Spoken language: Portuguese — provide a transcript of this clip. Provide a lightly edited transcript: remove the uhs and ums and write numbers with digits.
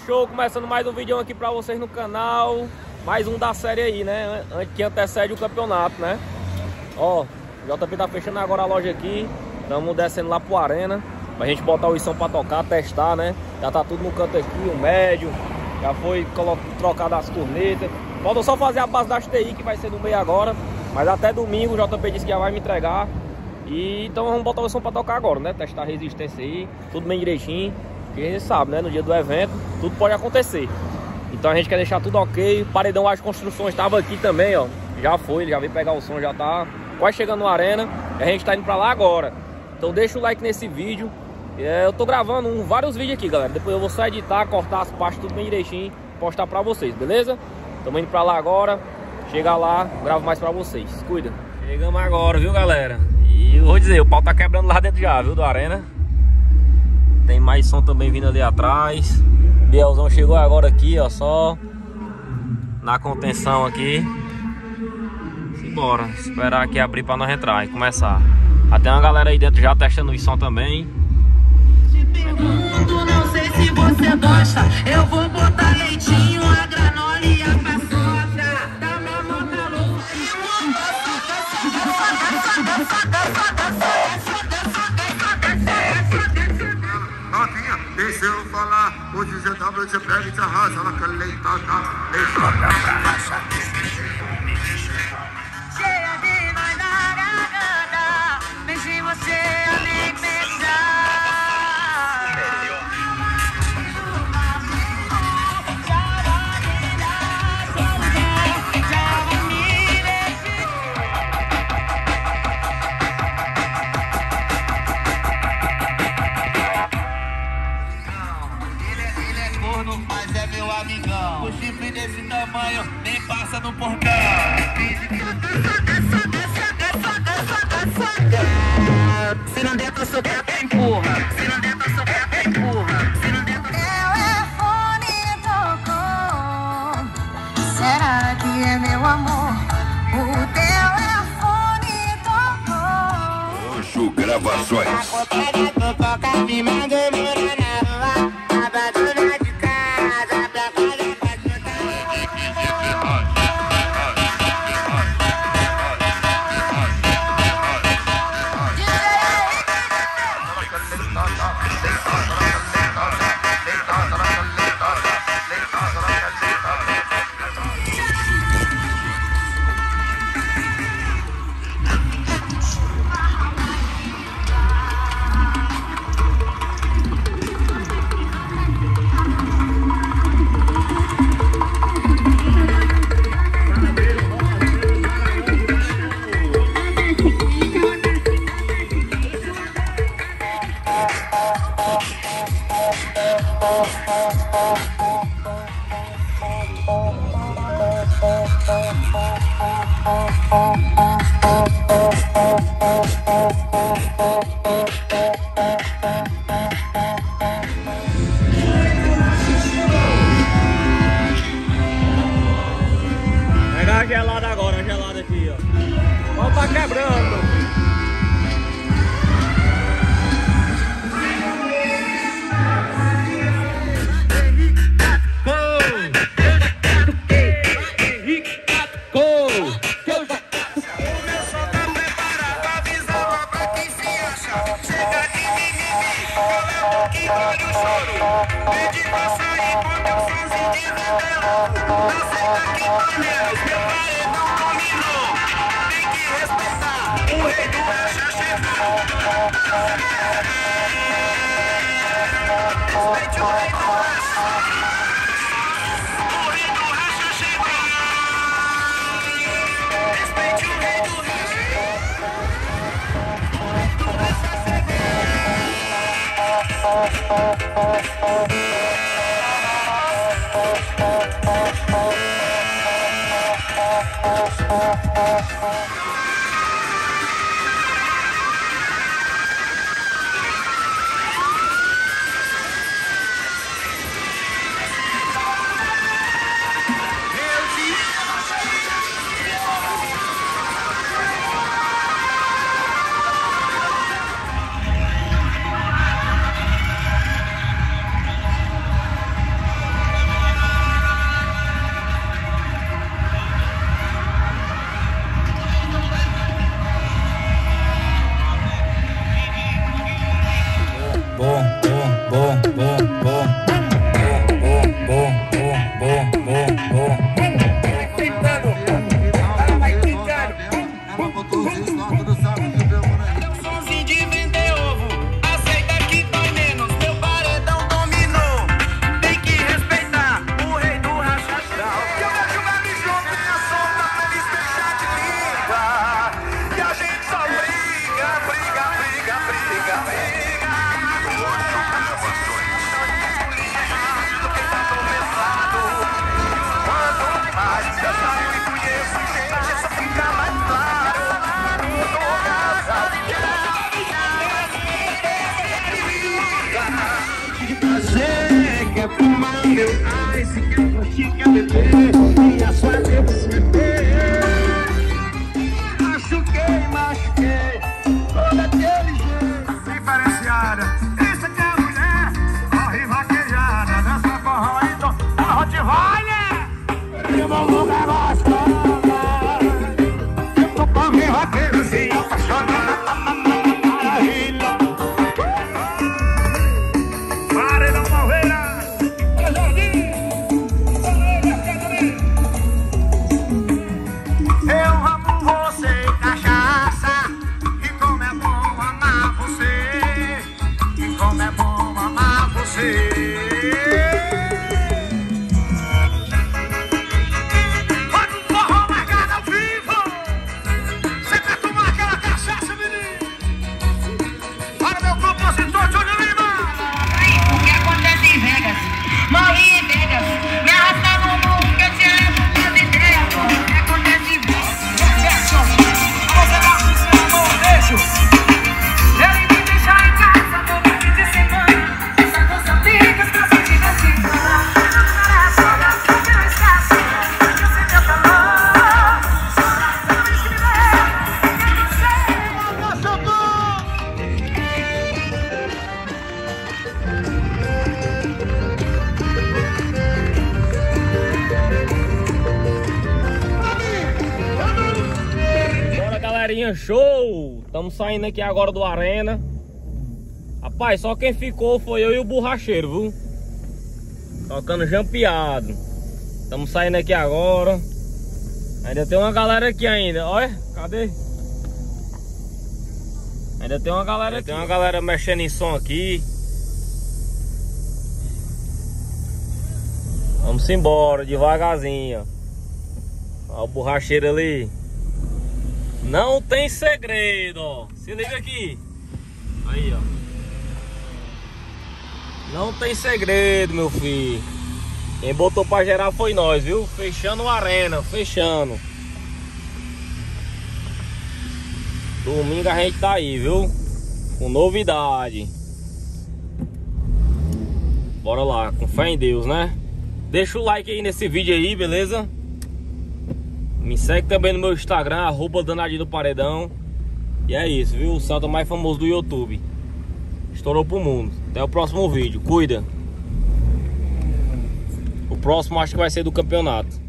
Show, começando mais um vídeo aqui pra vocês no canal. Mais um da série aí, né? Que antecede o campeonato, né? Ó, o JP tá fechando agora a loja aqui. Estamos descendo lá pro Arena pra gente botar o som pra tocar, testar, né? Já tá tudo no canto aqui, o médio. Já foi trocado as cornetas. Falta só fazer a base das TI, que vai ser no meio agora. Mas até domingo o JP disse que já vai me entregar. E então vamos botar o som pra tocar agora, né? Testar a resistência aí, tudo bem direitinho. Porque a gente sabe, né? No dia do evento, tudo pode acontecer. Então a gente quer deixar tudo ok. O paredão das construções estava aqui também, ó. Já foi, ele já veio pegar o som, já tá quase chegando no Arena. E a gente tá indo pra lá agora. Então deixa o like nesse vídeo. Eu tô gravando vários vídeos aqui, galera. Depois eu vou só editar, cortar as partes tudo bem direitinho, postar pra vocês, beleza? Estamos indo pra lá agora. Chega lá, gravo mais pra vocês. Cuida. Chegamos agora, viu, galera? E eu vou dizer, o pau tá quebrando lá dentro já, viu, do Arena. Tem mais som também vindo ali atrás. Bielzão chegou agora aqui, ó, só na contenção aqui. Simbora, esperar aqui abrir pra nós entrar e começar. Até uma galera aí dentro já testando o som também. Pergunto, não sei se você gosta. Eu vou botar leitinho, a granola e a paçoca. Dá uma mota louca. Novinha, deixa eu falar. Hoje o GW te pega e te arrasa. Ela quer leitada, leitada. Cheia de nós na garganta. Deixe você alimentar. Mas é meu amigão. O chifre desse tamanho nem passa no portão. Se não der pra subir, empurra. Se não der pra subir, empurra. Se não der pra... Telefone tocou. Será que é meu amor? O telefone tocou. Oxo Gravações. Me mandou morar na rua. Abandona de casa pra fazer Pegar a gelada agora, a gelada aqui, ó. O pau tá quebrando. de bom lugar gostosa. Eu tô com meu roteiro se apaixonando. Maravilha. Paredão Palmeira. Eu amo você, cachaça. E como é bom amar você. E como é bom amar você. Pode um forró marcado ao vivo. Você quer tomar aquela cachaça, menino? Para meu compositor Johnny Lima. O que acontece em Vegas? Morri em Vegas. Me arrasta no mundo que eu te levo com as ideias. O que acontece em Vegas? Ele me deixa em casa todo fim de semana. Só com as amigas pra se divertir. Não merece, olha só que eu esqueço. Que você me falou. Só toda vez que me vê, quer dizer. Bora, galerinha, show! Estamos saindo aqui agora do Arena. Rapaz, só quem ficou foi eu e o borracheiro, viu? Tocando jampeado. Estamos saindo aqui agora. Ainda tem uma galera aqui ainda. Olha, cadê? Ainda tem uma galera aqui. Tem uma galera mexendo em som aqui. Vamos embora, devagarzinho. Olha o borracheiro ali. Não tem segredo, ó. Se liga aqui. Aí, ó. Não tem segredo, meu filho. Quem botou pra gerar foi nós, viu? Fechando o Arena, fechando. Domingo a gente tá aí, viu? Com novidade. Bora lá, com fé em Deus, né? Deixa o like aí nesse vídeo aí, beleza? Me segue também no meu Instagram, @Danadinho do Paredão. E é isso, viu? O santo mais famoso do YouTube. Estourou pro mundo. Até o próximo vídeo. Cuida. O próximo acho que vai ser do campeonato.